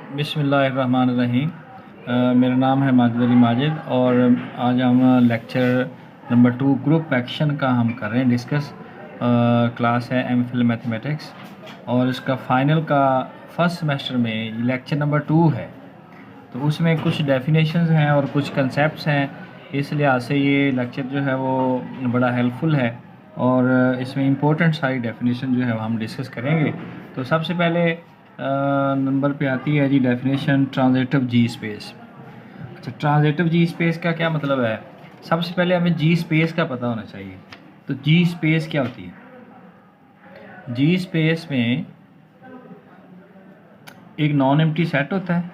बिस्मिल्लाहिर्रहमानिर्रहीम। मेरा नाम है माजिद अली माजिद और आज हम लेक्चर नंबर 2 ग्रुप एक्शन का हम कर रहे हैं डिस्कस। क्लास है एमफिल मैथमेटिक्स और इसका फ़ाइनल का फर्स्ट सेमेस्टर में लेक्चर नंबर 2 है। तो उसमें कुछ डेफिनेशंस हैं और कुछ कंसेप्ट्स हैं, इस लिहाज से ये लेक्चर जो है वो बड़ा हेल्पफुल है और इसमें इम्पोर्टेंट सारी डेफिनेशन जो है हम डिस्कस करेंगे। तो सबसे पहले नंबर पे आती है जी डेफिनेशन ट्रांजिटिव जी स्पेस। अच्छा, ट्रांजिटिव जी स्पेस का क्या मतलब है? सबसे पहले हमें जी स्पेस का पता होना चाहिए। तो जी स्पेस क्या होती है? जी स्पेस में एक नॉन एम्प्टी सेट होता है,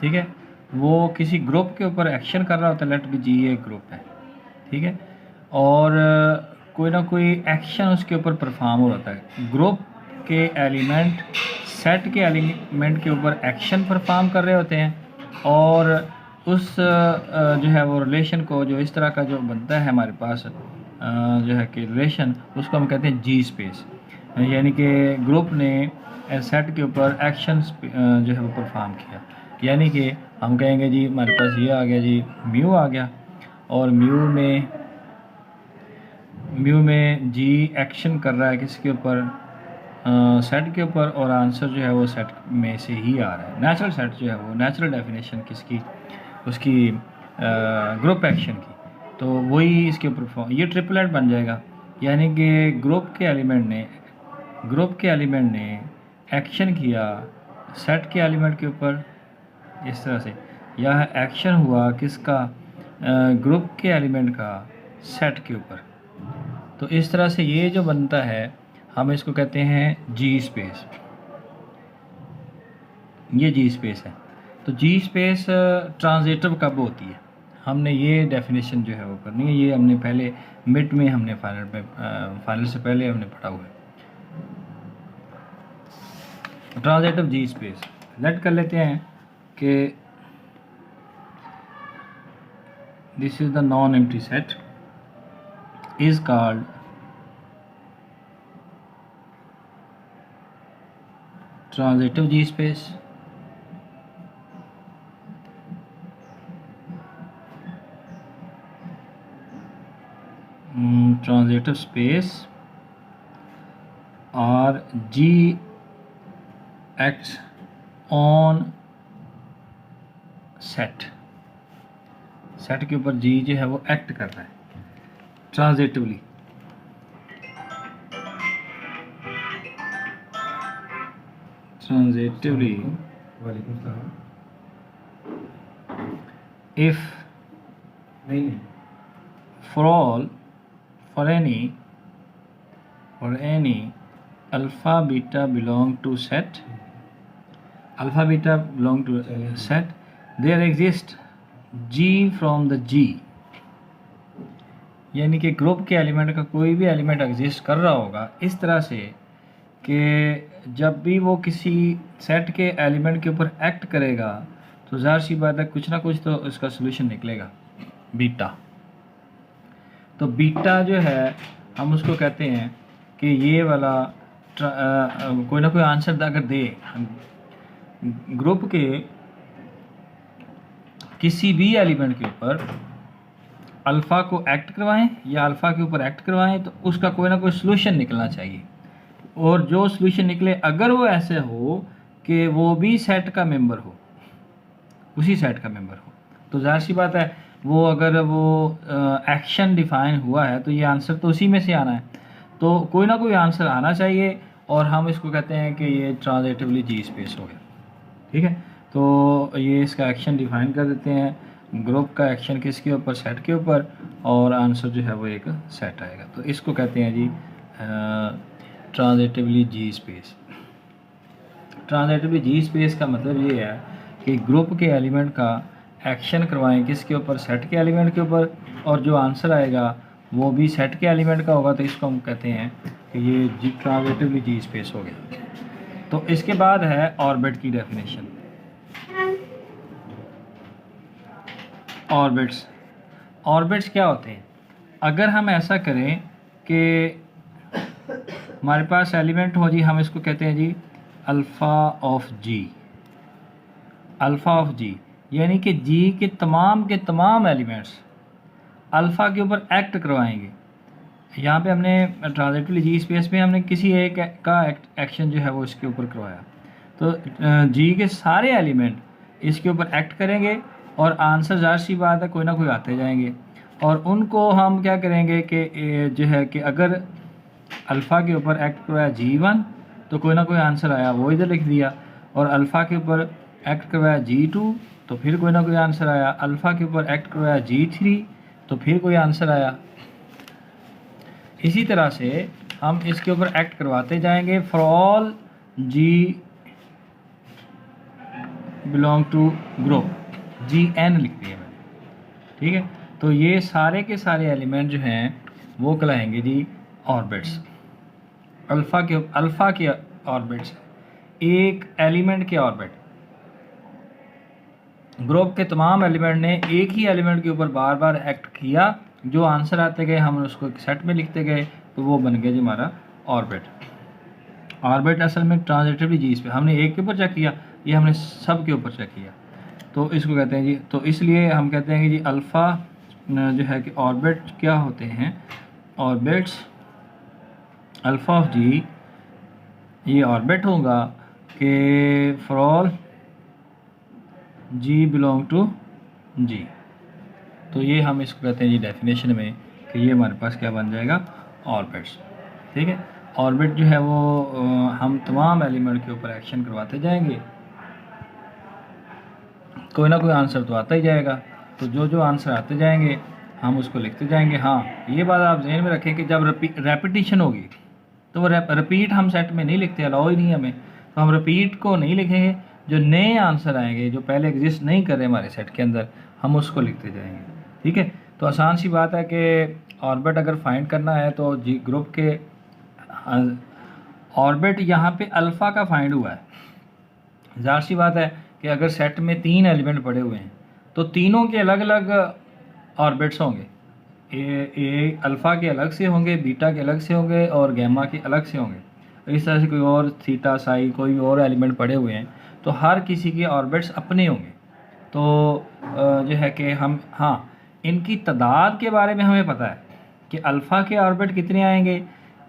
ठीक है। वो किसी ग्रुप के ऊपर एक्शन कर रहा होता है, लेट बी जी एक ग्रुप है, ठीक है, और कोई ना कोई एक्शन उसके ऊपर परफॉर्म हो रहा है। ग्रुप के एलिमेंट सेट के एलिमेंट के ऊपर एक्शन परफॉर्म कर रहे होते हैं और उस जो है वो रिलेशन को, जो इस तरह का जो बनता है हमारे पास जो है कि रिलेशन, उसको हम कहते हैं जी स्पेस। यानी कि ग्रुप ने सेट के ऊपर एक्शन जो है वो परफॉर्म किया। यानी कि हम कहेंगे जी हमारे पास ये आ गया जी, म्यू आ गया, और म्यू में जी एक्शन कर रहा है किसके ऊपर? सेट के ऊपर, और आंसर जो है वो सेट में से ही आ रहा है। नेचुरल सेट जो है वो, नेचुरल डेफिनेशन किसकी? उसकी ग्रुप एक्शन की। तो वही इसके ऊपर ये ट्रिपलेट बन जाएगा। यानी कि ग्रुप के एलिमेंट ने एक्शन किया सेट के एलिमेंट के ऊपर, इस तरह से, या एक्शन हुआ किसका? ग्रुप के एलिमेंट का सेट के ऊपर। तो इस तरह से ये जो बनता है हम इसको कहते हैं जी स्पेस। ये जी स्पेस है। तो जी स्पेस ट्रांजिटिव कब होती है? हमने ये डेफिनेशन जो है वो करनी है। ये हमने पहले मिड में हमने फाइनल से पहले हमने पढ़ा हुआ है। ट्रांजिटिव जी स्पेस लेट कर लेते हैं कि this is the non empty set is called transitive G space. Transitive space और जी एक्ट्स ऑन सेट के ऊपर जी जो है वो एक्ट कर रहा है transitively. if for any alpha beta belong to set, there exists g from the g। यानी कि ग्रुप के एलिमेंट का कोई भी एलिमेंट एग्जिस्ट कर रहा होगा इस तरह से कि जब भी वो किसी सेट के एलिमेंट के ऊपर एक्ट करेगा तो ज़ाहिर सी बात है कुछ ना कुछ तो इसका सोल्यूशन निकलेगा, बीटा। तो बीटा जो है हम उसको कहते हैं कि ये वाला कोई ना कोई आंसर अगर दे, ग्रुप के किसी भी एलिमेंट के ऊपर अल्फ़ा को एक्ट करवाएं या अल्फ़ा के ऊपर एक्ट करवाएं, तो उसका कोई ना कोई सोल्यूशन निकलना चाहिए। और जो सोल्यूशन निकले अगर वो ऐसे हो कि वो भी सेट का मेंबर हो, उसी सेट का मेंबर हो, तो ज़ाहिर सी बात है वो अगर वो एक्शन डिफाइन हुआ है तो ये आंसर तो उसी में से आना है। तो कोई ना कोई आंसर आना चाहिए और हम इसको कहते हैं कि ये ट्रांजिटिवली जी स्पेस हो गया, ठीक है। तो ये इसका एक्शन डिफाइन कर देते हैं, ग्रुप का एक्शन किसके ऊपर? सेट के ऊपर, और आंसर जो है वो एक सेट आएगा। तो इसको कहते हैं जी ट्रांजिटिवली जी स्पेस। ट्रांजिटिवली जी स्पेस का मतलब ये है कि ग्रुप के एलिमेंट का एक्शन करवाएं किसके ऊपर? सेट के एलिमेंट के ऊपर, और जो आंसर आएगा वो भी सेट के एलिमेंट का होगा। तो इसको हम कहते हैं कि ये जी ट्रांजिटिवली जी स्पेस हो गया। तो इसके बाद है ऑर्बिट की डेफिनेशन। ऑर्बिट्स क्या होते हैं? अगर हम ऐसा करें कि हमारे पास एलिमेंट हो जी, हम इसको कहते हैं G alpha of G, alpha of G यानी कि जी के तमाम एलिमेंट्स अल्फ़ा के ऊपर एक्ट करवाएंगे। यहाँ पे हमने ट्रांजिटिवली जी स्पेस में हमने किसी एक का एक्शन जो है वो इसके ऊपर करवाया, तो जी के सारे एलिमेंट इसके ऊपर एक्ट करेंगे और आंसर ज़ाहिर सी बात है कोई ना कोई आते जाएंगे, और उनको हम क्या करेंगे कि जो है कि अगर अल्फ़ा के ऊपर एक्ट करवाया G1 तो कोई ना कोई आंसर आया, वो इधर लिख दिया, और अल्फ़ा के ऊपर एक्ट करवाया G2 तो फिर कोई ना कोई आंसर आया, अल्फ़ा के ऊपर एक्ट करवाया G3 तो फिर कोई आंसर आया। इसी तरह से हम इसके ऊपर एक्ट करवाते जाएंगे for all G belong to group, Gn लिख दिया मैंने, ठीक है। तो ये सारे के सारे एलिमेंट जो हैं वो कहलाएंगे जी ऑर्बिट्स। अल्फ़ा के ऑर्बिट्स, एक एलिमेंट के ऑर्बिट, ग्रुप के तमाम एलिमेंट ने एक ही एलिमेंट के ऊपर बार बार एक्ट किया, जो आंसर आते गए हम उसको एक सेट में लिखते गए, तो वो बन गया जी हमारा ऑर्बिट। ऑर्बिट असल में ट्रांजिटिवली जी पे हमने एक के ऊपर चेक किया, ये हमने सब के ऊपर चेक किया, तो इसको कहते हैं जी, तो इसलिए हम कहते हैं कि जी अल्फ़ा जो है कि ऑर्बिट क्या होते हैं, ऑर्बिट्स अल्फ़ा ऑफ जी ये ऑर्बिट होगा कि for all G belong to G. तो ये हम इसको कहते हैं जी डेफिनेशन में कि ये हमारे पास क्या बन जाएगा ऑर्बिट्स, ठीक है। ऑर्बिट जो है वो हम तमाम एलिमेंट के ऊपर एक्शन करवाते जाएंगे, कोई ना कोई आंसर तो आता ही जाएगा, तो जो जो आंसर आते जाएंगे हम उसको लिखते जाएंगे। हाँ, ये बात आप जहन में रखें कि जब रेपिटिशन होगी तो वो रिपीट हम सेट में नहीं लिखते, अलाउ ही नहीं हमें, तो हम रिपीट को नहीं लिखेंगे, जो नए आंसर आएंगे जो पहले एग्जिस्ट नहीं कर रहे हमारे सेट के अंदर हम उसको लिखते जाएंगे, ठीक है। तो आसान सी बात है कि ऑर्बिट अगर फाइंड करना है तो जी ग्रुप के ऑर्बिट यहाँ पे अल्फ़ा का फाइंड हुआ है। ज़ाहिर सी बात है कि अगर सेट में 3 एलिमेंट पड़े हुए हैं तो तीनों के अलग अलग ऑर्बिट्स होंगे, ए अल्फ़ा के अलग से होंगे, बीटा के अलग से होंगे और गैमा के अलग से होंगे। इस तरह से कोई और थीटा साई कोई और एलिमेंट पड़े हुए हैं तो हर किसी के ऑर्बिट्स अपने होंगे। तो जो है कि हम हाँ इनकी तादाद के बारे में हमें पता है कि अल्फ़ा के ऑर्बिट कितने आएंगे,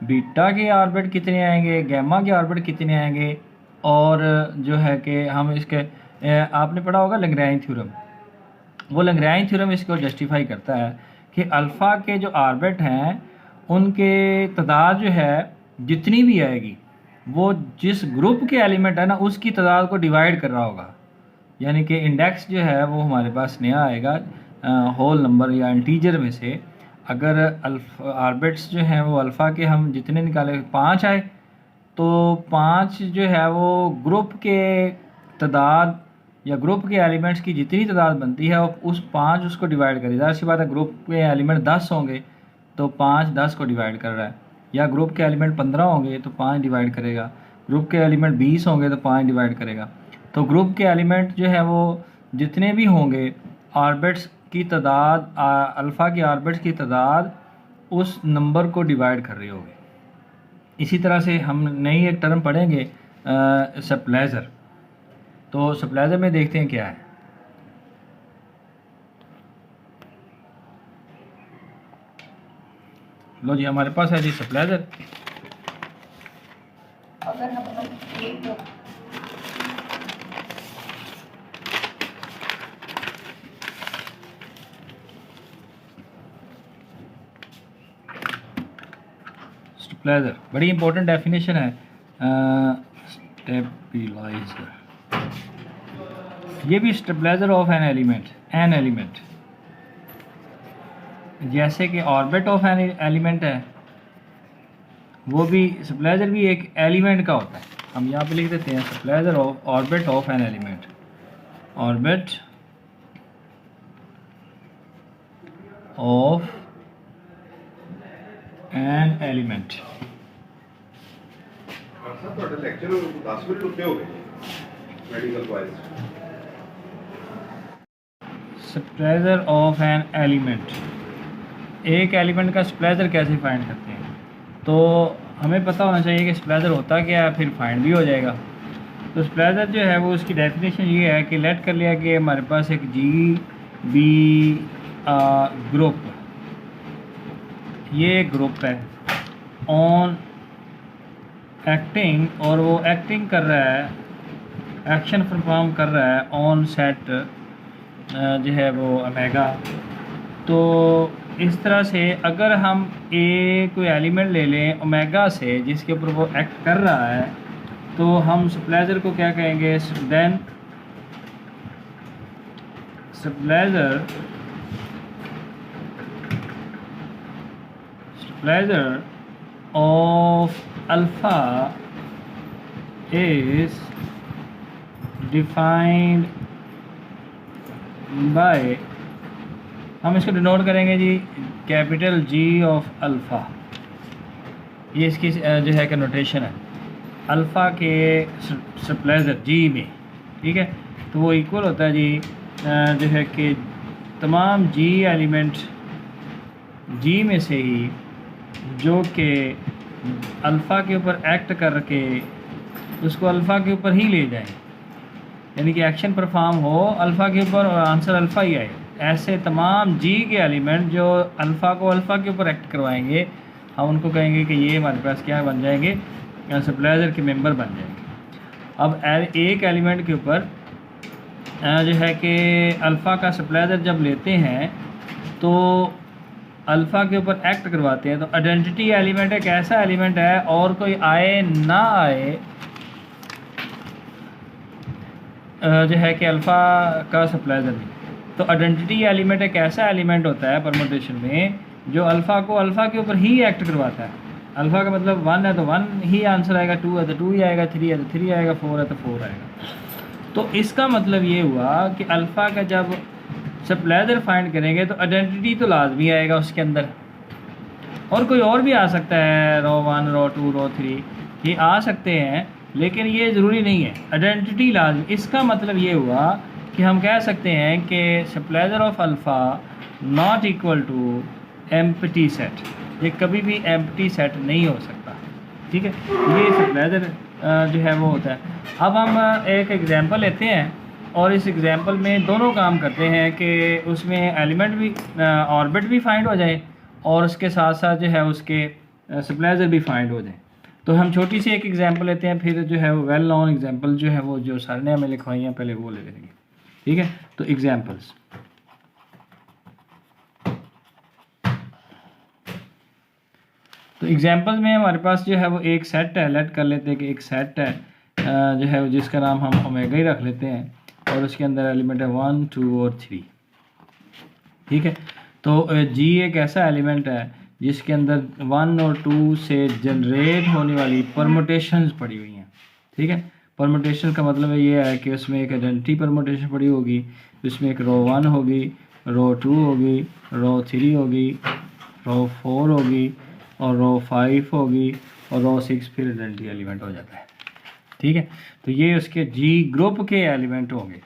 बीटा के ऑर्बिट कितने आएंगे, गैमा के ऑर्बिट कितने आएंगे, और जो है कि हम इसके आपने पढ़ा होगा लैग्रेंज थ्योरम, वो लैग्रेंज थ्योरम इसको जस्टिफाई करता है कि अल्फ़ा के जो ऑर्बिट हैं उनके तादाद जो है जितनी भी आएगी वो जिस ग्रुप के एलिमेंट है ना उसकी तादाद को डिवाइड कर रहा होगा, यानी कि इंडेक्स जो है वो हमारे पास नया आएगा होल नंबर या इंटीजर में से। अगर ऑर्बिट्स जो हैं वो अल्फ़ा के हम जितने निकाले 5 आए तो 5 जो है वो ग्रुप के तादाद या ग्रुप के एलिमेंट्स की जितनी तादाद बनती है उस 5 उसको डिवाइड करें। ज़ाहिर सी बात है ग्रुप के एलिमेंट 10 होंगे तो 5 10 को डिवाइड कर रहा है, या ग्रुप के एलिमेंट 15 होंगे तो 5 डिवाइड करेगा, ग्रुप के एलिमेंट 20 होंगे तो 5 डिवाइड करेगा। तो ग्रुप के एलिमेंट जो है वो जितने भी होंगे ऑर्बिट्स की तादाद अल्फ़ा की ऑर्बिट्स की तादाद उस नंबर को डिवाइड कर रही होगी। इसी तरह से हम नई एक टर्म पढ़ेंगे स्प्लेजर, तो स्प्लेजर में देखते हैं क्या है। लो जी हमारे पास है जी स्प्लेजर। अगर हम स्टेबलाइजर बड़ी इंपॉर्टेंट डेफिनेशन है। स्टेबलाइजर ये भी स्टेबलाइजर ऑफ एन एलिमेंट, जैसे कि ऑर्बिट ऑफ एन एलिमेंट है वो भी स्टेबलाइजर भी एक एलिमेंट का होता है। हम यहाँ पे लिख देते हैं stabiliser of orbit of an element, orbit of an element. ਤੁਹਾਡੇ ਲੈਕਚਰ 10 ਮਿੰਟ ਉੱਤੇ ਹੋ ਗਏ medical wise. Stabiliser of an element, एक एलिमेंट का स्प्लेजर कैसे फाइंड करते हैं, तो हमें पता होना चाहिए कि स्प्लेजर होता क्या है, फिर फाइंड भी हो जाएगा। तो स्प्लेजर जो है वो उसकी डेफिनेशन ये है कि लेट कर लिया कि हमारे पास एक जी बी ग्रुप, ये ग्रुप है ऑन एक्टिंग, और वो एक्टिंग कर रहा है, एक्शन परफॉर्म कर रहा है ऑन सेट जो है वो ओमेगा। तो इस तरह से अगर हम कोई एलिमेंट ले लें ओमेगा से जिसके ऊपर वो एक्ट कर रहा है, तो हम स्प्लेजर को क्या कहेंगे, then stabiliser of alpha is defined by, हम इसको डिनोट करेंगे G capital G of alpha. ये इसकी जो है कि नोटेशन है अल्फ़ा के स्प्लेजर जी में, ठीक है। तो वो इक्वल होता है जी जो है कि तमाम जी एलिमेंट जी में से ही जो कि अल्फ़ा के ऊपर एक्ट करके उसको अल्फ़ा के ऊपर ही ले जाएं, यानी कि एक्शन परफॉर्म हो अल्फ़ा के ऊपर और आंसर अल्फ़ा ही आए। ऐसे तमाम जी के एलिमेंट जो अल्फ़ा को अल्फ़ा के ऊपर एक्ट करवाएंगे, हम उनको कहेंगे कि ये हमारे पास क्या बन जाएंगे, स्प्लेजर के मेंबर बन जाएंगे। अब एक एलिमेंट के ऊपर जो है कि अल्फ़ा का स्प्लेजर जब लेते हैं तो अल्फ़ा के ऊपर एक्ट करवाते हैं, तो आइडेंटिटी एलिमेंट एक ऐसा एलिमेंट है, और कोई आए ना आए जो है कि अल्फ़ा का स्प्लेजर नहीं। तो आइडेंटिटी एलिमेंट एक ऐसा एलिमेंट होता है परमुटेशन में जो अल्फ़ा को अल्फ़ा के ऊपर ही एक्ट करवाता है। अल्फ़ा का मतलब 1 है तो 1 ही आंसर आएगा, 2 है तो 2 ही आएगा, 3 है तो 3 आएगा, 4 है तो 4 आएगा। तो इसका मतलब ये हुआ कि अल्फ़ा का जब स्प्लेजर फाइंड करेंगे तो आइडेंटिटी तो लाजमी आएगा उसके अंदर, और कोई और भी आ सकता है, रो 1 रो 2 रो 3 ये आ सकते हैं, लेकिन ये ज़रूरी नहीं है, आइडेंटिटी लाजमी। इसका मतलब ये हुआ कि हम कह सकते हैं कि stabiliser of alpha not equal to empty set, ये कभी भी एम्प्टी सेट नहीं हो सकता, ठीक है। ये स्प्लेजर जो है वो होता है। अब हम एक एग्जांपल लेते हैं और इस एग्जांपल में दोनों काम करते हैं कि उसमें एलिमेंट भी ऑर्बिट भी फाइंड हो जाए और उसके साथ साथ जो है उसके स्प्लेजर भी फाइंड हो जाए। तो हम छोटी सी एक एग्जांपल लेते हैं, फिर जो है वो वेल नोन एग्जांपल जो है वो जो सर ने हमें लिखवाई हैं पहले वो ले लेंगे, ठीक है। तो एग्जांपल्स, तो एग्जांपल्स में हमारे पास जो है वो एक सेट है, लेट कर लेते हैं कि एक सेट है जो है जिसका नाम हम ओमेगा ही रख लेते हैं, और उसके अंदर एलिमेंट है 1 2 और 3, ठीक है। तो जी एक ऐसा एलिमेंट है जिसके अंदर 1 और 2 से जनरेट होने वाली परमुटेशंस पड़ी हुई हैं, ठीक है। परमुटेशन का मतलब ये है कि उसमें एक आइडेंटिटी परमुटेशन पड़ी होगी, उसमें एक रो 1 होगी, रो 2 होगी, रो 3 होगी, रो 4 होगी, और रो 5 होगी, और रो 6 फिर आइडेंटिटी एलिमेंट हो जाता है, ठीक है। तो ये उसके जी ग्रुप के एलिमेंट होंगे।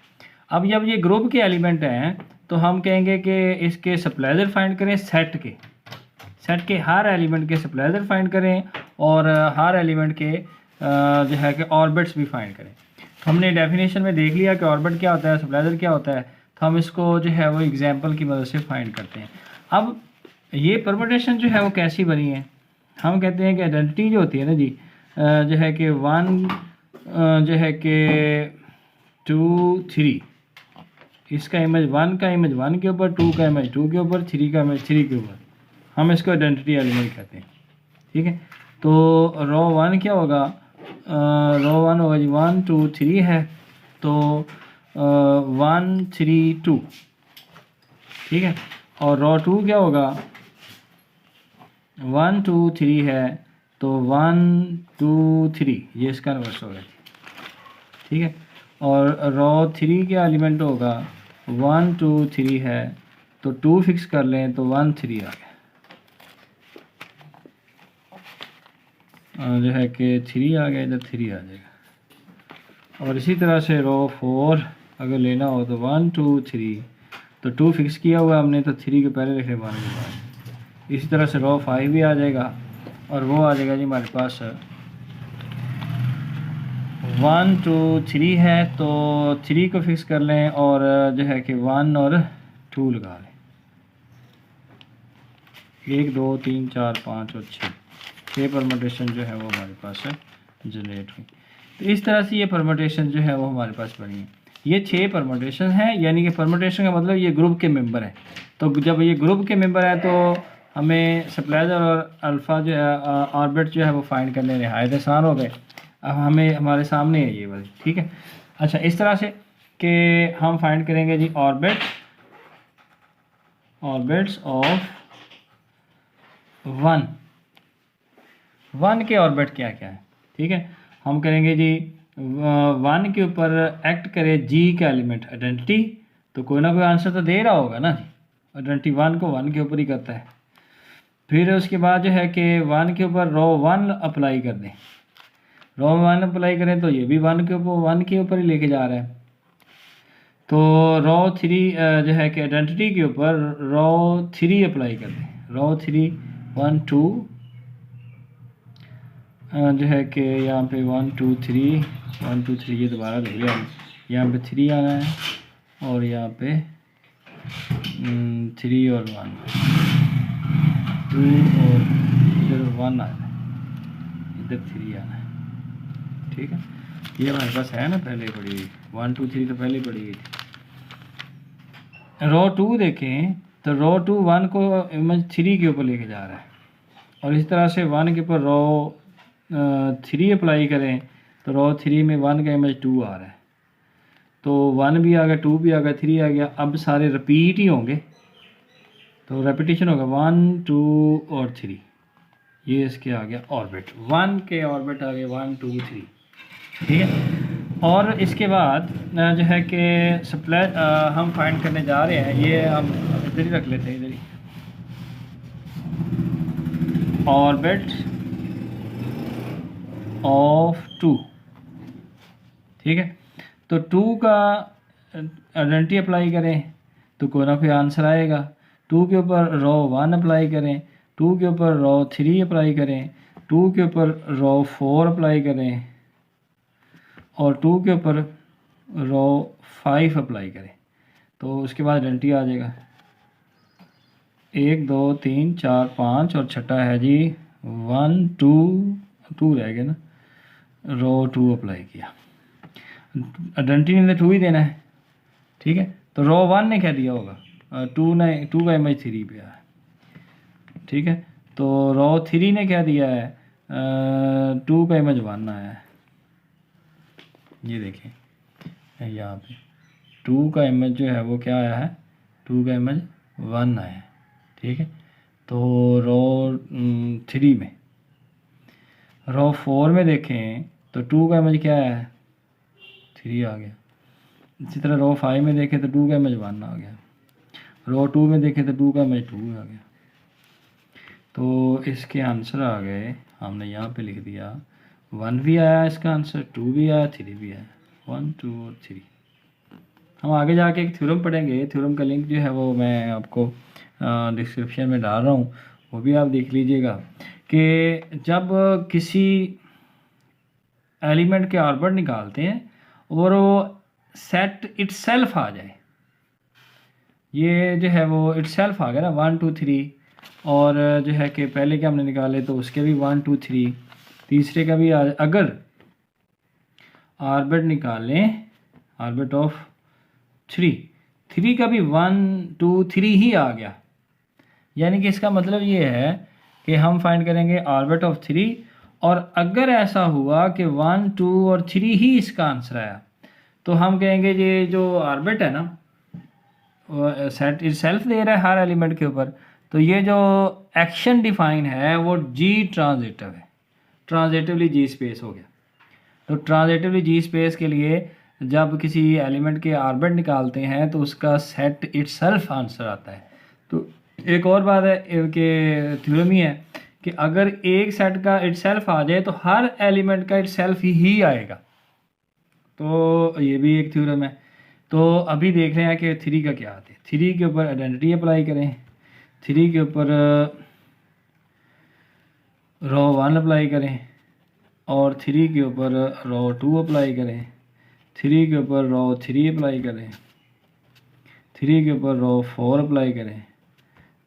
अब जब ये ग्रुप के एलिमेंट हैं तो हम कहेंगे कि इसके स्प्लेजर फाइंड करें, सेट के हर एलिमेंट के स्प्लेजर फाइंड करें, और हर एलिमेंट के जो है कि ऑर्बिट्स भी फाइंड करें। तो हमने डेफिनेशन में देख लिया कि ऑर्बिट क्या होता है, स्प्लेजर क्या होता है, तो हम इसको जो है वो एग्जाम्पल की मदद से फाइंड करते हैं। अब ये परमुटेशन जो है वो कैसी बनी है, हम कहते हैं कि आइडेंटिटी जो होती है ना जी जो है कि 1 जो है कि 2 3, इसका इमेज 1 का इमेज 1 के ऊपर, 2 का इमेज 2 के ऊपर, 3 का इमेज 3 के ऊपर, हम इसको आइडेंटिटी एलिमेंट कहते हैं, ठीक है। तो रो 1 क्या होगा, रो 1 होगा जी 1 2 3 है, तो 1 3 2, ठीक है। और रो 2 क्या होगा, 1 2 3 है, तो 1 2 3, ये इसका रिवर्स होगा, ठीक है। और रो 3 क्या एलिमेंट होगा, 1 2 3 है, तो 2 फिक्स कर लें तो 1 3 आ गया, जो है कि 3 आ गया, इधर 3 आ जाएगा। और इसी तरह से रो 4 अगर लेना हो तो 1 2 3, तो 2 फिक्स किया हुआ हमने, तो 3 के पहले लिखे 1 के बाद। इसी तरह से रो 5 भी आ जाएगा, और वो आ जाएगा जी हमारे पास 1 2 3 है तो 3 को फिक्स कर लें और जो है कि 1 और 2 लगा लें। 1 2 3 4 5 और 6 परमुटेशन जो है वो हमारे पास जनरेट हुई। तो इस तरह से ये परमुटेशन जो है वो हमारे पास बनी है। ये 6 परमुटेशन हैं, यानी कि परमुटेशन का मतलब ये ग्रुप के मेंबर हैं। तो जब ये ग्रुप के मेंबर है तो हमें सप्लाइज और अल्फ़ा जो है ऑर्बिट जो है वो फाइंड करने नहायत आसान हो गए। अब हमें हमारे सामने है ये वाली, ठीक है। अच्छा, इस तरह से कि हम फाइंड करेंगे जी ऑर्बिट्स ऑफ 1 के ऑर्बिट क्या क्या है, ठीक है। हम करेंगे जी 1 के ऊपर एक्ट करे जी का एलिमेंट आइडेंटिटी, तो कोई ना कोई आंसर तो दे रहा होगा ना जी। आइडेंटिटी 1 को 1 के ऊपर ही करता है। फिर उसके बाद जो है कि 1 के ऊपर रो 1 अप्लाई कर दें। रो 1 अप्लाई करें तो ये भी 1 के ऊपर ही लेके जा रहा है। तो रो 3 जो है कि आइडेंटिटी के ऊपर रो 3 अप्लाई कर दें। रो 3 1 2 जो है कि यहाँ पे 1 2 3 1 2 3 ये दोबारा लिख लिया। यहाँ पे 3 आना है और यहाँ पे 3 और 1 2 और इधर 1 आना है, इधर 3 आना है, ठीक है। ये हमारे पास है ना, पहले पड़ी हुई 1 2 3 तो पहले पड़ी हुई थी। रो 2 देखें तो रो 2 1 को इमेज 3 के ऊपर लेके जा रहा है, और इस तरह से 1 के ऊपर रो 3 अप्लाई करें तो रो 3 में 1 का इमेज 2 आ रहा है। तो 1 भी आ गया, 2 भी आ गया, 3 आ गया। अब सारे रिपीट ही होंगे, तो रेपिटेशन होगा 1 2 और 3। ये इसके आ गया ऑर्बिट, 1 के ऑर्बिट आ गए 1 2 3, ठीक है। और इसके बाद जो है कि सप्लाई हम फाइंड करने जा रहे हैं, ये हम इधर ही रख लेते हैं, इधर ही ऑर्बिट ऑफ 2, ठीक है। तो 2 का आइडेंटिटी अप्लाई करें तो कोई ना कोई आंसर आएगा। 2 के ऊपर रो 1 अप्लाई करें, 2 के ऊपर रो 3 अप्लाई करें, 2 के ऊपर रो 4 अप्लाई करें और 2 के ऊपर रो 5 अप्लाई करें, तो उसके बाद आइडेंटिटी आ जाएगा 1 2 3 4 5 और छठा है जी 1 2 2 रह गया ना, रो 2 अप्लाई किया। आइडेंटिटी ने 2 ही देना है, ठीक है। तो रो 1 ने क्या दिया होगा, 2 का इमेज 3 पे आया, ठीक है। तो रो 3 ने क्या दिया है, 2 का इमेज 1 आया है। ये देखें यहाँ पे 2 का इमेज जो है वो क्या आया है, 2 का इमेज 1 आया है, ठीक है। तो रो 3 में, रो 4 में देखें तो 2 का इमेज क्या है, 3 आ गया। इसी तरह रो 5 में देखें तो 2 का इमेज 1 आ गया। रो 2 में देखें तो 2 का इमेज 2 आ गया। तो इसके आंसर आ गए, हमने यहाँ पे लिख दिया 1 भी आया इसका आंसर, 2 भी आया, 3 भी आया, 1 2 और 3। हम आगे जाके एक थ्योरम पढ़ेंगे, थ्योरम का लिंक जो है वो मैं आपको डिस्क्रिप्शन में डाल रहा हूँ, वो भी आप देख लीजिएगा कि जब किसी एलिमेंट के ऑर्बिट निकालते हैं और वो सेट इटसेल्फ आ जाए, ये जो है वो इटसेल्फ आ गया ना 1 2 3, और जो है कि पहले के हमने निकाले तो उसके भी 1 2 3, तीसरे का भी अगर ऑर्बिट निकालें ऑर्बिट ऑफ 3 का भी 1 2 3 ही आ गया, यानी कि इसका मतलब ये है कि हम फाइंड करेंगे ऑर्बिट ऑफ 3, और अगर ऐसा हुआ कि 1 2 और 3 ही इसका आंसर आया तो हम कहेंगे ये जो ऑर्बिट है ना वो सेट इटसेल्फ दे रहा है हर एलिमेंट के ऊपर, तो ये जो एक्शन डिफाइन है वो जी ट्रांजिटिव है, ट्रांजिटिवली जी स्पेस हो गया। तो ट्रांजिटिवली जी स्पेस के लिए जब किसी एलिमेंट के ऑर्बिट निकालते हैं तो उसका सेट इटसेल्फ आंसर आता है। तो एक और बात है कि थ्योरम ही है कि अगर एक सेट का इटसेल्फ आ जाए तो हर एलिमेंट का इटसेल्फ ही आएगा, तो ये भी एक थ्योरम है। तो अभी देख रहे हैं कि 3 का क्या आता है। 3 के ऊपर आइडेंटिटी अप्लाई करें, 3 के ऊपर रो 1 अप्लाई करें और 3 के ऊपर रो 2 अप्लाई करें, 3 के ऊपर रो 3 अप्लाई करें, 3 के ऊपर रो 4 अप्लाई करें,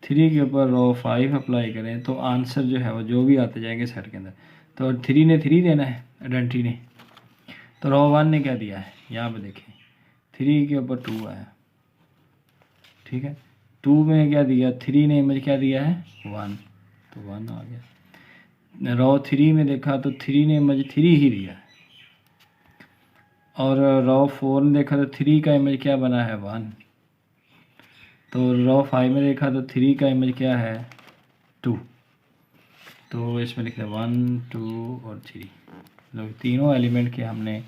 3 के ऊपर रो 5 अप्लाई करें, तो आंसर जो है वो जो भी आते जाएंगे सेट के अंदर। तो 3 ने 3 देना है आइडेंटिटी ने, तो रो 1 ने क्या दिया है, यहाँ पे देखें 3 के ऊपर 2 आया, ठीक है। 2 में क्या दिया, 3 ने इमेज क्या दिया है 1, तो 1 आ गया। रो 3 में देखा तो 3 ने इमेज 3 ही दिया है, और रो 4 में देखा तो 3 का इमेज क्या बना है 1, तो रो 5 में देखा तो 3 का इमेज क्या है 2, तो इसमें लिखा 1 2 और 3, तो तीनों एलिमेंट के हमने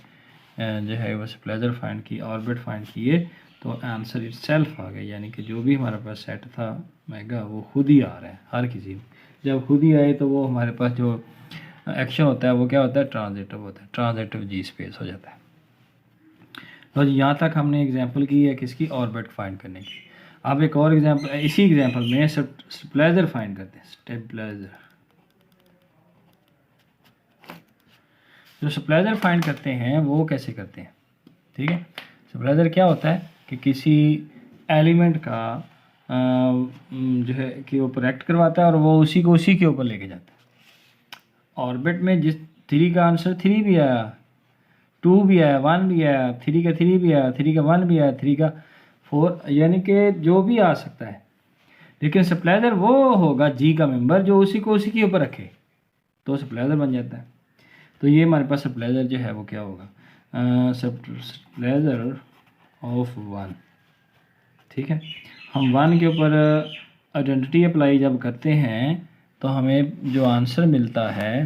जो है वो स्प्लेजर फाइंड की, ऑर्बिट फाइंड किए, तो आंसर इटसेल्फ आ गया। यानी कि जो भी हमारे पास सेट था मेगा वो खुद ही आ रहा है हर किसी में। जब खुद ही आए तो वो हमारे पास जो एक्शन होता है वो क्या होता है, ट्रांजिटिव होता है, ट्रांजिटिव जी स्पेस हो जाता है। तो यहाँ तक हमने एग्जांपल की है किसकी, ऑर्बिट फाइंड करने की। अब एक और एग्जांपल, इसी एग्जांपल में स्प्लेजर फाइंड करते हैं, स्टेबलाइजर। जो स्प्लेजर फाइंड करते हैं वो कैसे करते हैं, ठीक है। स्प्लेजर क्या होता है कि किसी एलिमेंट का जो है कि ऊपर एक्ट करवाता है और वो उसी को उसी के ऊपर लेके जाता है। ऑर्बिट में जिस 3 का आंसर 3 भी आया, 2 भी आया, 1 भी आया, 3 का 3 भी आया, 3 का 1 भी आया, 3 का 4, यानी कि जो भी आ सकता है। लेकिन स्प्लेजर वो होगा जी का मेंबर जो उसी को उसी के ऊपर रखे, तो स्प्लेजर बन जाता है। तो ये हमारे पास स्प्लेजर जो है वो क्या होगा, स्प्लेजर ऑफ 1, ठीक है। हम 1 के ऊपर आइडेंटिटी अप्लाई जब करते हैं तो हमें जो आंसर मिलता है,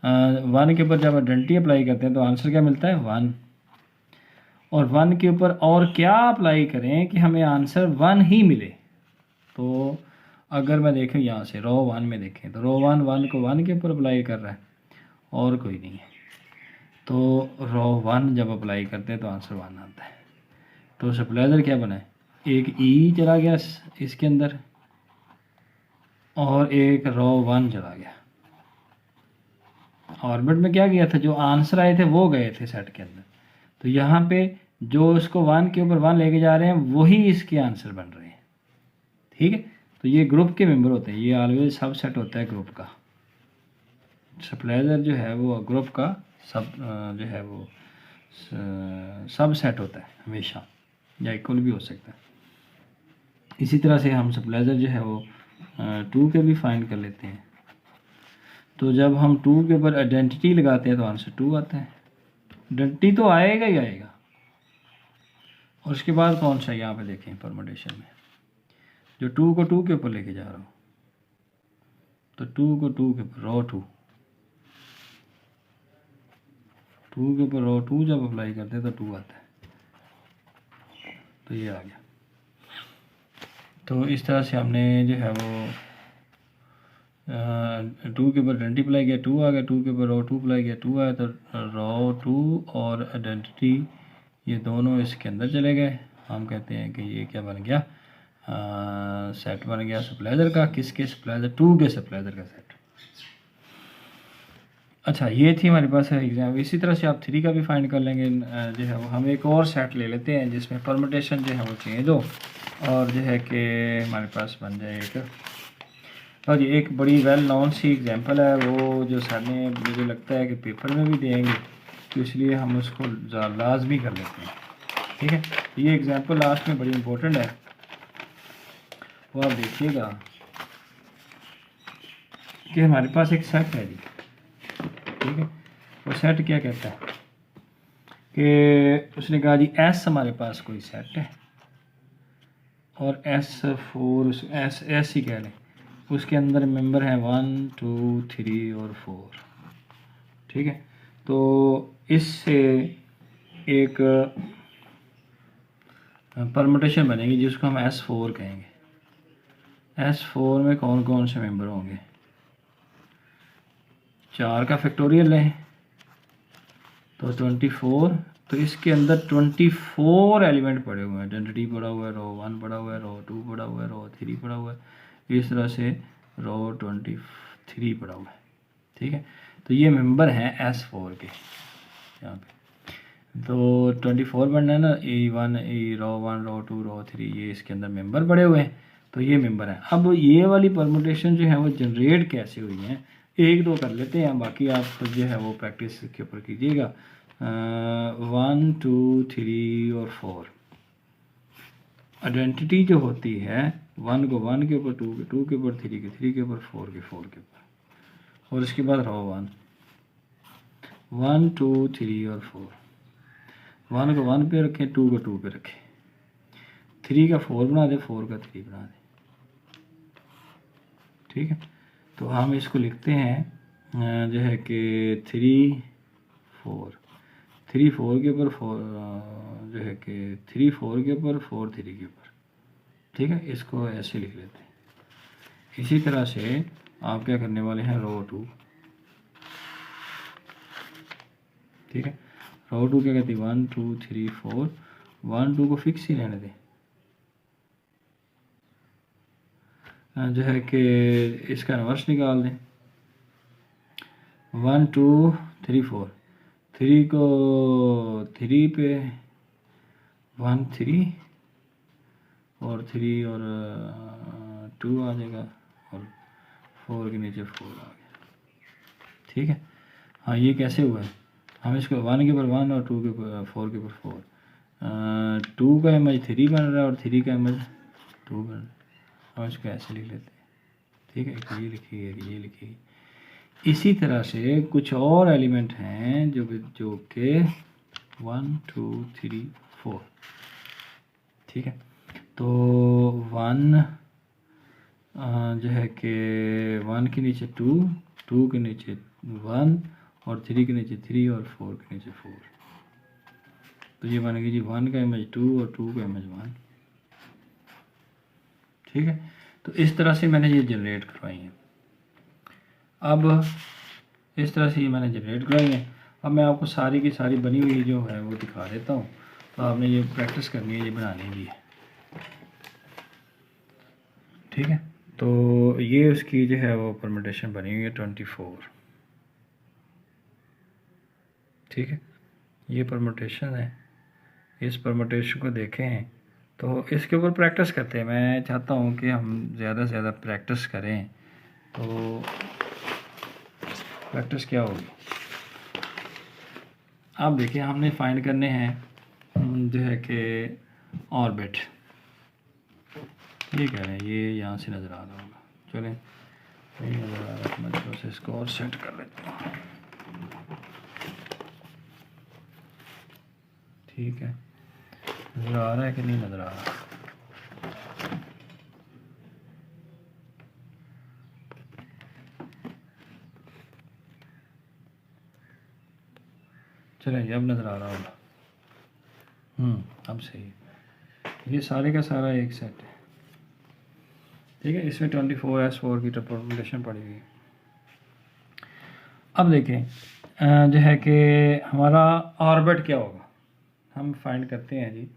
1 के ऊपर जब आइडेंटिटी अप्लाई करते हैं तो आंसर क्या मिलता है 1, और 1 के ऊपर और क्या अप्लाई करें कि हमें आंसर 1 ही मिले। तो अगर मैं देखें यहाँ से रो 1 में देखें तो रो 1 को 1 के ऊपर अप्लाई कर रहा है और कोई नहीं है, तो रो 1 जब अप्लाई करते हैं तो आंसर 1 आता है। तो स्प्लेजर क्या बना है, एक ई चला गया इसके अंदर और एक रो 1 चला गया। ऑर्बिट में क्या किया था, जो आंसर आए थे वो गए थे सेट के अंदर, तो यहाँ पे जो इसको 1 के ऊपर 1 लेके जा रहे हैं वही इसके आंसर बन रहे हैं, ठीक है। तो ये ग्रुप के मेंबर होते हैं, ये ऑलवेज सब सेट होता है ग्रुप का। स्प्लेजर जो है वो ग्रुप का सब जो है वो सब सेट होता है हमेशा, या इक्वल भी हो सकता है। इसी तरह से हम स्प्लेजर जो है वो 2 के भी फाइंड कर लेते हैं। तो जब हम 2 के ऊपर आइडेंटिटी लगाते हैं तो आंसर 2 आता है, आइडेंटिटी तो आएगा ही आएगा। और उसके बाद कौन सा, यहाँ पे देखें परमुटेशन में जो 2 को 2 के ऊपर लेके जा रहा हूँ, तो 2 को 2 के ऊपर रो 2 के ऊपर रो 2 जब अप्लाई करते हैं तो 2 आता है, तो ये आ गया। तो इस तरह से हमने जो है वो 2 के ऊपर आइडेंटिटी अप्लाई किया, 2 आ गया, 2 के ऊपर रो 2 अप्लाई किया, 2 आया, तो रो 2 और आइडेंटिटी ये दोनों इसके अंदर चले गए। हम कहते हैं कि ये क्या बन गया, सेट बन गया स्प्लेजर का। किसके, स्प्लेजर 2 के स्प्लेजर का सेट। अच्छा, ये थी हमारे पास एग्जाम। इसी तरह से आप 3 का भी फाइंड कर लेंगे। जो है वो हम एक और सेट ले लेते हैं जिसमें परमुटेशन जो है वो चेंज हो और जो है कि हमारे पास बन जाए एक, और ये एक बड़ी वेल नोन सी एग्जांपल है, वो जो सर ने मुझे लगता है कि पेपर में भी देंगे, तो इसलिए हम उसको लाजमी कर लेते हैं, ठीक है। ये एग्जांपल लास्ट में बड़ी इम्पोर्टेंट है, वो आप देखिएगा कि हमारे पास एक सेट है जी, ठीक है। वो सेट क्या कहता है कि उसने कहा जी एस हमारे पास कोई सेट है और S4 एस ही कह लें, उसके अंदर मेंबर हैं 1 2 3 और 4, ठीक है। तो इससे एक परमुटेशन बनेगी जिसको हम S4 कहेंगे। S4 में कौन कौन से मेंबर होंगे, 4 का फैक्टोरियल लें तो 24, तो इसके अंदर 24 एलिमेंट पड़े हुए हैं। आइडेंटिटी पड़ा हुआ है, रो 1 पड़ा हुआ है, रो 2 पड़ा हुआ है, रो 3 पड़ा हुआ है, इस तरह से रो 23 पड़ा हुआ है, ठीक है। तो ये मेंबर हैं S4 के यहाँ पे। तो 24 बनना है ना, E1 रो 1 रो 2 रो 3, ये इसके अंदर मेंबर पड़े हुए हैं, तो ये मेंबर हैं। अब ये वाली परमुटेशन जो है वो जनरेट कैसे हुई हैं, एक दो कर लेते हैं, बाकी आप जो है वो प्रैक्टिस के ऊपर कीजिएगा। 1 2 3 और 4 आइडेंटिटी जो होती है 1 को 1 के ऊपर, 2 के 2 के ऊपर, 3 के 3 के ऊपर, 4 के 4 के ऊपर, और इसके बाद रो 1 1 2 3 और 4, 1 को 1 पे रखें, 2 को 2 पे रखें, 3 का 4 बना दे, 4 का 3 बना दे। ठीक है, तो हम इसको लिखते हैं जो है कि 3 4 3 4 के ऊपर 4 जो है कि 3 4 के ऊपर, 4 3 के ऊपर। ठीक है, इसको ऐसे लिख लेते हैं। इसी तरह से आप क्या करने वाले हैं, रो 2। ठीक है, रो 2 क्या कहती है, 1 2 3 4, 1 2 को फिक्स ही रहने दें, जो है कि इसका रिवर्स निकाल दें, 1 2 3 4, 3 को 3 पे 1 3 और 3 और 2 आ जाएगा, और 4 के नीचे 4 आ गया। ठीक है, हाँ ये कैसे हुआ है, हम इसको 1 के ऊपर 1 और 2 के ऊपर 4 के ऊपर 4, 2 का इमेज 3 बन रहा है और 3 का इमेज 2 बन रहा है, हम इसको ऐसे लिख लेते हैं। ठीक है, ये लिखिए, ये लिखिए। इसी तरह से कुछ और एलिमेंट हैं जो कि 1 2 3 4। ठीक है, तो 1 जो है कि 1 के नीचे 2, 2 के नीचे 1 और 3 के नीचे 3 और 4 के नीचे 4, तो ये बनेगी जी 1 का इमेज 2 और 2 का इमेज 1। ठीक है, तो इस तरह से मैंने ये जनरेट करवाई है। अब इस तरह से ये मैंने जनरेट करवाई है। अब मैं आपको सारी की सारी बनी हुई जो है वो दिखा देता हूँ, तो आपने ये प्रैक्टिस करनी है, ये बनानी भी है। ठीक है, तो ये उसकी जो है वो परमुटेशन बनी हुई है 24। ठीक है, ये परमुटेशन है, इस परमुटेशन को देखें तो इसके ऊपर प्रैक्टिस करते हैं। मैं चाहता हूँ कि हम ज़्यादा से ज़्यादा प्रैक्टिस करें, तो प्रैक्टिस क्या होगी, आप देखिए, हमने फाइंड करने हैं जो है कि ऑर्बिट, ये कह रहे हैं, ये यहाँ से नज़र आ रहा होगा, चलें नहीं नज़र आ रहा, मैं थोड़ा सा इसको और सेट कर लेता हूँ। ठीक है, नज़र आ रहा है कि नहीं नज़र आ रहा, चलें अब नज़र आ रहा होगा। अब सही है, ये सारे का सारा एक सेट है। ठीक है, इसमें 24S4 की परमुटेशन पड़ी हुई है। अब देखें जो है कि हमारा ऑर्बिट क्या होगा, हम फाइंड करते हैं जी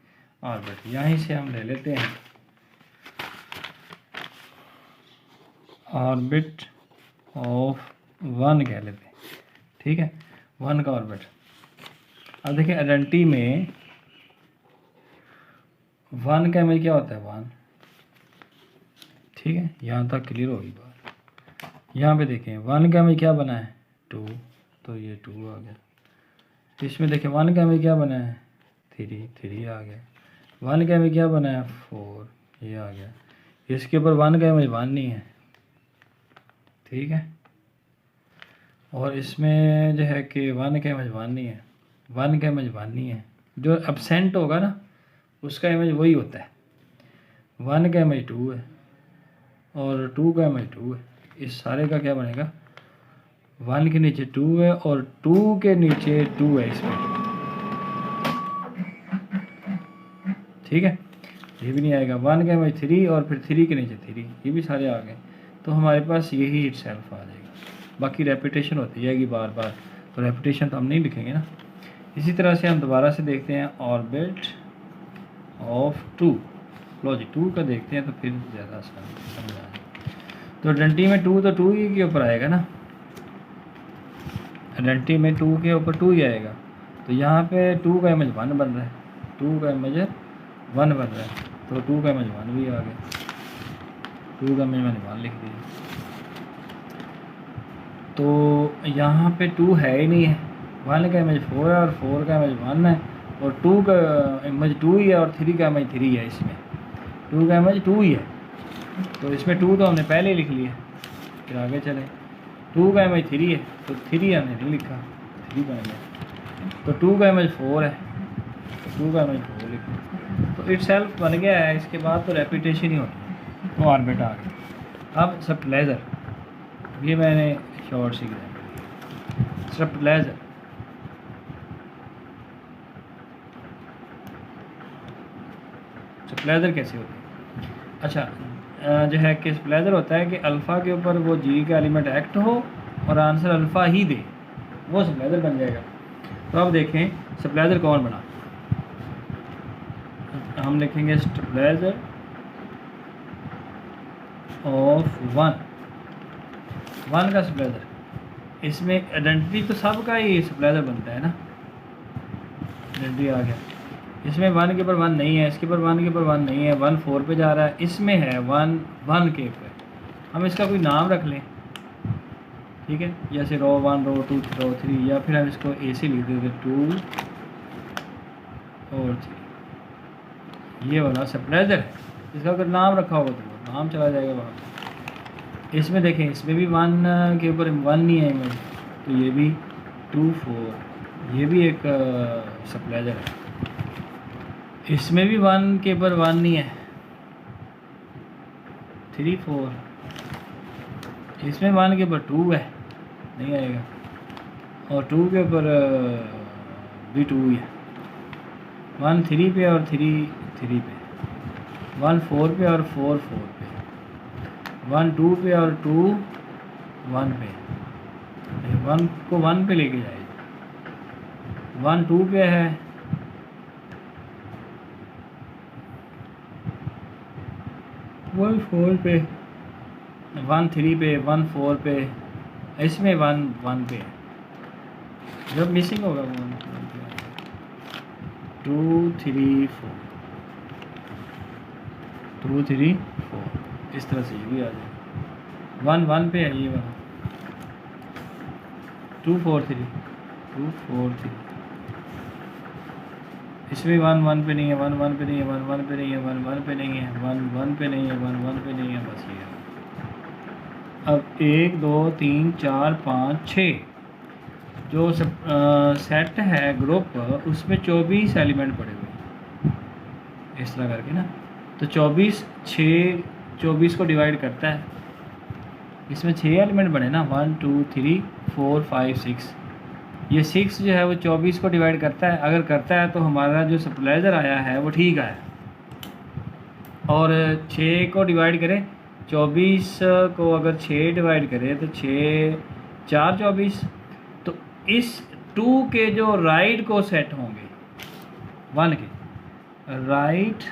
ऑर्बिट, यहीं से हम ले लेते हैं ऑर्बिट ऑफ 1 कह लेते हैं। ठीक है, 1 का ऑर्बिट। अब देखिए आइडेंटिटी में 1 का इमेज क्या होता है, 1। ठीक है, यहाँ तक क्लियर होगी बात। यहाँ पे देखें 1 का इमेज क्या बना है, 2, तो ये 2 आ गया। इसमें देखें 1 का इमेज क्या बना है, 3 आ गया। 1 का इमेज क्या बना है, 4, ये आ गया। इसके ऊपर 1 का इमेज 1 नहीं है। ठीक है, और इसमें जो है कि 1 का इमेज 1 नहीं है, 1 का इमेज 1 नहीं है, जो एब्सेंट होगा ना उसका इमेज वही होता है। 1 का इमेज 2 है और 2 का इमेज 2 है, इस सारे का क्या बनेगा, 1 के नीचे 2 है और 2 के नीचे 2 है इसमें। ठीक है, ये भी नहीं आएगा। 1 का इमेज 3 और फिर 3 के नीचे 3, ये भी सारे आ गए। तो हमारे पास यही इटसेल्फ आ जाएगा, बाकी रेपिटेशन होती जाएगी बार बार, तो रेपिटेशन तो हम नहीं लिखेंगे ना। इसी तरह से हम दोबारा से देखते हैं ऑर्बिट ऑफ 2, लो जी 2 का देखते हैं तो फिर ज़्यादा आसान समझ आएगा। तो आइडेंटिटी में 2 तो 2 ही के ऊपर आएगा ना, आइडेंटिटी में 2 के ऊपर 2 ही आएगा, तो यहाँ पे 2 का इमेज 1 बन रहा है, 2 का इमेज 1 बन रहा है, तो 2 का इमेज 1 भी आ गया, 2 का इमेज मैंने 1 लिख दिया। तो यहाँ पे 2 है ही नहीं है, 1 का इमेज 4 है और 4 का इमेज 1 है, और 2 का इमेज 2 ही है और 3 का इमेज 3 है। इसमें 2 का इमेज 2 ही है, तो इसमें 2 तो हमने पहले ही लिख लिया। फिर आगे चले, 2 का इमेज 3 है, तो 3 हमने नहीं लिखा, 3 बन गया। तो 2 का इमेज 4 है, तो 2 का इमेज 4 लिखा, तो इट सेल्फ बन गया है। इसके बाद तो रेपिटेशन ही होती है, तो ऑर्बिट आ गया। अब स्टेबलाइजर, ये मैंने शॉर्ट सी एग्जाम्पल। स्टेबलाइजर स्टेबलाइजर कैसे होती है? अच्छा, जो है कि स्टेबलाइजर होता है कि अल्फ़ा के ऊपर वो जी का एलिमेंट एक्ट हो और आंसर अल्फ़ा ही दे, वो स्टेबलाइजर बन जाएगा। तो अब देखें स्टेबलाइजर कौन बना, हम लिखेंगे स्टेबलाइजर ऑफ 1 का स्टेबलाइजर। इसमें आइडेंटिटी तो सबका ही स्टेबलाइजर बनता है ना, आइडेंटिटी आ गया। इसमें 1 के ऊपर 1 नहीं है, इसके ऊपर 1 के ऊपर 1 नहीं है, 1 4 पे जा रहा है, इसमें है 1 के ऊपर। हम इसका कोई नाम रख लें, ठीक है, जैसे रो 1 रो 2 रो 3, या फिर हम इसको ए से लिख देंगे 2 और 3। ये वाला स्टेबलाइजर है, इसका अगर नाम रखा होगा तो नाम चला जाएगा वहाँ पर। इसमें देखें, इसमें भी 1 के ऊपर 1 नहीं है इमेज, तो ये भी 2 4, ये भी एक स्टेबलाइजर है। इसमें भी 1 के ऊपर 1 नहीं है, 3 4, इसमें 1 के ऊपर 2 है, नहीं आएगा, और 2 के ऊपर भी 2 ही है। 1 3 पे और 3 3 पे, 1 4 पे और 4 4 पे, 1 2 पे और 2 1 पे, 1 को 1 पे लेके जाएगा, 1 2 पे है, 1 4 पे, 1 3 पे, 1 4 पे, इसमें 1 1 पे है, जब मिसिंग होगा 1 2 3 4, 2 3 4, इस तरह से ये भी आ जाएगा। 1 1 पे है, ये वाला 2 4 3, 2 4 3, इसमें 1 1 पे नहीं है, 1 1 पे नहीं है, 1 1 पे नहीं है, 1 1 पे नहीं है, 1 1 पे नहीं है, 1 1 पे नहीं है, बस ये है। अब 1 2 3 4 5 6 जो सेट है ग्रुप, उसमें 24 एलिमेंट पड़े हुए, इस तरह करके ना, तो 24 6 24 को डिवाइड करता है, इसमें 6 एलिमेंट बने ना, 1 2 3 4 5 6, ये 6 जो है वो 24 को डिवाइड करता है। अगर करता है तो हमारा जो स्टेबलाइजर आया है वो ठीक आया, और 6 को डिवाइड करें, 24 को अगर 6 डिवाइड करें तो 6 4 24, तो इस 2 के जो राइट को सेट होंगे 1 के राइट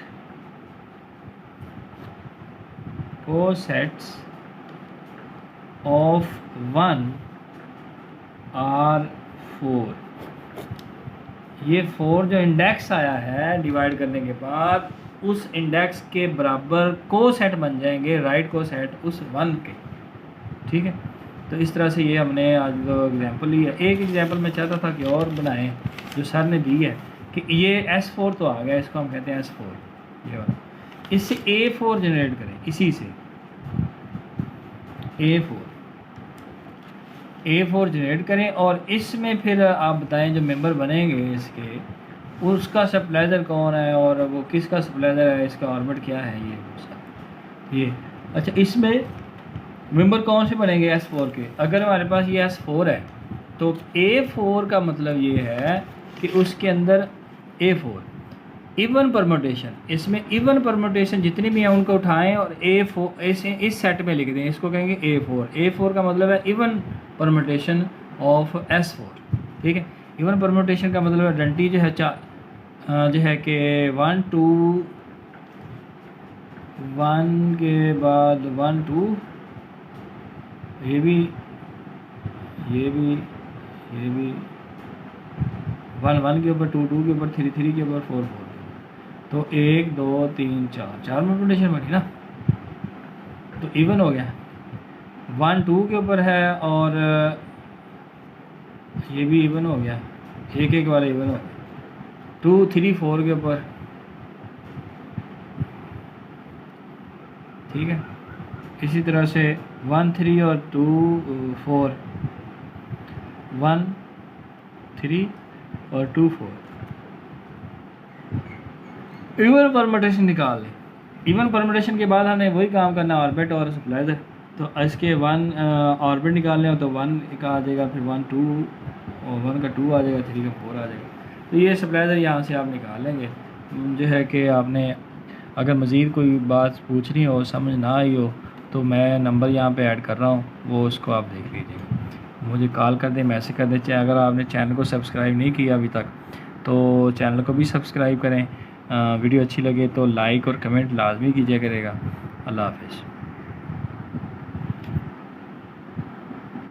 को सेट्स ऑफ 1 आर 4, ये 4 जो इंडेक्स आया है डिवाइड करने के बाद, उस इंडेक्स के बराबर को सेट बन जाएंगे राइट को सेट उस 1 के, ठीक है। तो इस तरह से ये हमने आज एग्जांपल ली है। एक एग्जांपल मैं चाहता था कि और बनाएं, जो सर ने दी है कि ये S4 तो आ गया, इसको हम कहते हैं S4, ये वाला, इससे A4 जनरेट करें, इसी से A4 जनरेट करें, और इसमें फिर आप बताएं जो मेंबर बनेंगे इसके, उसका स्टेबलाइजर कौन है और वो किसका स्टेबलाइजर है, इसका ऑर्बिट क्या है, ये अच्छा। इसमें मेंबर कौन से बनेंगे S4 के? अगर हमारे पास ये S4 है तो A4 का मतलब ये है कि उसके अंदर A4 इवन परम्यूटेशन, इसमें इवन परम्यूटेशन जितनी भी हैं उनको उठाएं और A4 इस सेट में लिख दें, इसको कहेंगे A4 का मतलब है इवन परम्यूटेशन ऑफ S4, ठीक है। इवन परम्यूटेशन का मतलब आइडेंटिटी जो है जो है कि 1 2 1 के बाद 1 2, ये भी ये भी 1 1 के ऊपर 2 2 के ऊपर 3 3 के ऊपर 4 4 के ऊपर। तो 1 2 3 4 मल्टीप्लिकेशन बनी ना, तो इवन हो गया। 1 2 के ऊपर है और ये भी इवन हो गया, एक एक वाला इवन हो गया। 2 3 4 के ऊपर, ठीक है। इसी तरह से 1 3 और 2 4, 1 3 और 2 4 इवन परमुटेशन निकाल लें। इवन परमुटेशन के बाद हमने वही काम करना ऑर्बिट और सप्लाइजर। तो इसके 1 ऑर्बिट निकालने हो तो 1 का आ जाएगा, फिर 1 2 और 1 का 2 आ जाएगा, 3 का 4 आ जाएगा। तो ये सप्लाइजर यहाँ से आप निकाल लेंगे। जो है कि आपने अगर मज़ीद कोई बात पूछनी हो, समझ ना आई हो, तो मैं नंबर यहाँ पे ऐड कर रहा हूँ, वो उसको आप देख लीजिएगा। मुझे कॉल कर दें, मैसेज कर दें। चाहे अगर आपने चैनल को सब्सक्राइब नहीं किया अभी तक तो चैनल को भी सब्सक्राइब करें। वीडियो अच्छी लगे तो लाइक और कमेंट लाजमी कीजिए करेगा। अल्लाह हाफ़िज़।